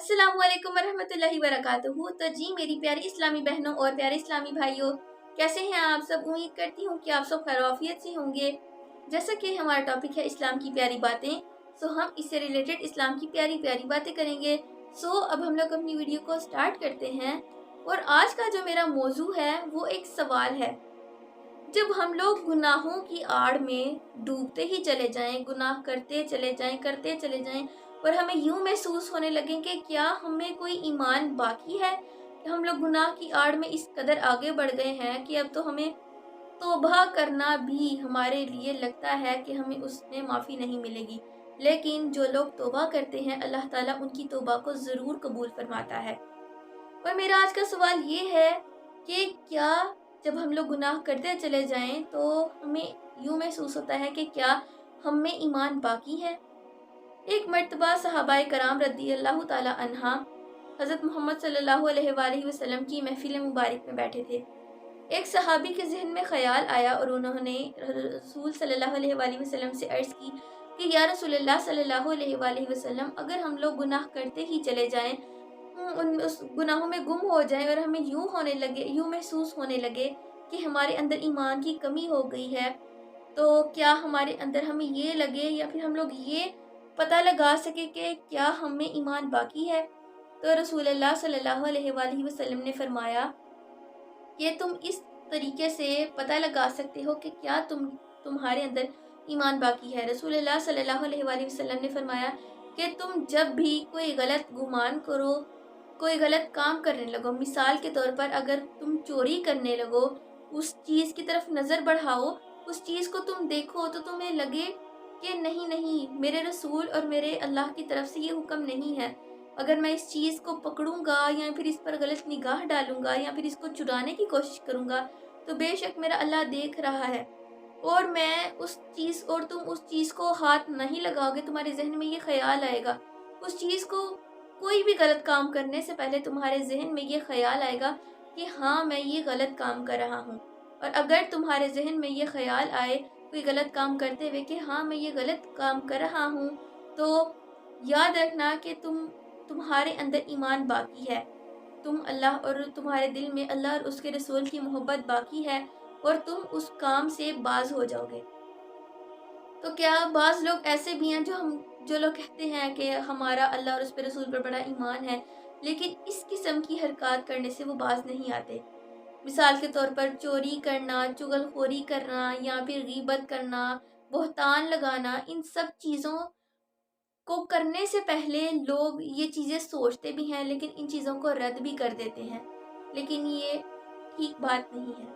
अस्सलाम वालेकुम वरहमतुल्लाहि वबरकातुहू। तो जी मेरी प्यारी इस्लामी बहनों और प्यारे इस्लामी भाइयों, कैसे हैं आप सब। उम्मीद करती हूँ कि आप सब खैरियत से होंगे। जैसा कि हमारा टॉपिक है इस्लाम की प्यारी बातें, सो हम इससे रिलेटेड इस्लाम की प्यारी प्यारी बातें करेंगे। सो अब हम लोग अपनी वीडियो को स्टार्ट करते हैं। और आज का जो मेरा मौजू है वो एक सवाल है। जब हम लोग गुनाहों की आड़ में डूबते ही चले जाएं, गुनाह करते चले जाएं और हमें यूं महसूस होने लगे कि क्या हमें कोई ईमान बाकी है, कि हम लोग गुनाह की आड़ में इस कदर आगे बढ़ गए हैं कि अब तो हमें तौबा करना भी हमारे लिए लगता है कि हमें उसमें माफ़ी नहीं मिलेगी। लेकिन जो लोग तौबा करते हैं अल्लाह ताला उनकी तौबा को ज़रूर कबूल फरमाता है। और मेरा आज का सवाल ये है कि क्या जब हम लोग गुनाह करते चले जाएं तो हमें यूं महसूस होता है कि क्या हम में ईमान बाकी है। एक मर्तबा सहाबाए कराम रदी अल्लाह ताला अन्हा हज़रत मोहम्मद सल्लल्लाहु अलैहि वसल्लम की महफिल मुबारक में बैठे थे। एक सहाबी के जहन में ख्याल आया और उन्होंने रसूल सल्लल्लाहु अलैहि वसल्लम से अर्ज़ की कि या रसूलल्लाह सल्लल्लाहु अलैहि वसल्लम, अगर हम लोग गुनाह करते ही चले जाएं, उन उस गुनाहों में गुम हो जाएं और हमें यूं होने लगे, यूं महसूस होने लगे कि हमारे अंदर ईमान की कमी हो गई है, तो क्या हमारे अंदर हमें ये लगे या फिर हम लोग ये पता लगा सके कि क्या हम में ईमान बाकी है। तो रसूलुल्लाह सल्लल्लाहु अलैहि वसल्लम ने फरमाया कि तुम इस तरीके से पता लगा सकते हो कि क्या तुम्हारे अंदर ईमान बाकी है। रसूलुल्लाह सल्लल्लाहु अलैहि वसल्लम ने फरमाया कि तुम जब भी कोई गलत गुमान करो, कोई गलत काम करने लगो, मिसाल के तौर पर अगर तुम चोरी करने लगो, उस चीज़ की तरफ नज़र बढ़ाओ, उस चीज़ को तुम देखो तो तुम्हें लगे कि नहीं नहीं, मेरे रसूल और मेरे अल्लाह की तरफ से ये हुक्म नहीं है। अगर मैं इस चीज़ को पकड़ूंगा या फिर इस पर गलत निगाह डालूंगा या फिर इसको चुराने की कोशिश करूंगा तो बेशक मेरा अल्लाह देख रहा है और मैं उस चीज़ और तुम उस चीज़ को हाथ नहीं लगाओगे। तुम्हारे जहन में ये ख्याल आएगा, उस चीज़ को कोई भी गलत काम करने से पहले तुम्हारे जहन में ये ख्याल आएगा कि हाँ मैं ये गलत काम कर रहा हूँ। और अगर तुम्हारे जहन में ये ख्याल आए कोई गलत काम करते हुए कि हाँ मैं ये गलत काम कर रहा हूँ, तो याद रखना कि तुम्हारे अंदर ईमान बाकी है। तुम अल्लाह और तुम्हारे दिल में अल्लाह और उसके रसूल की मोहब्बत बाकी है और तुम उस काम से बाज हो जाओगे। तो क्या बाज़ लोग ऐसे भी हैं जो लोग कहते हैं कि हमारा अल्लाह और उस पे रसूल पर बड़ा ईमान है, लेकिन इस किस्म की हरकत करने से वो बाज नहीं आते। मिसाल के तौर पर चोरी करना, चुगलखोरी करना या फिर गीबत करना, बहतान लगाना, इन सब चीज़ों को करने से पहले लोग ये चीज़ें सोचते भी हैं लेकिन इन चीज़ों को रद्द भी कर देते हैं। लेकिन ये ठीक बात नहीं है।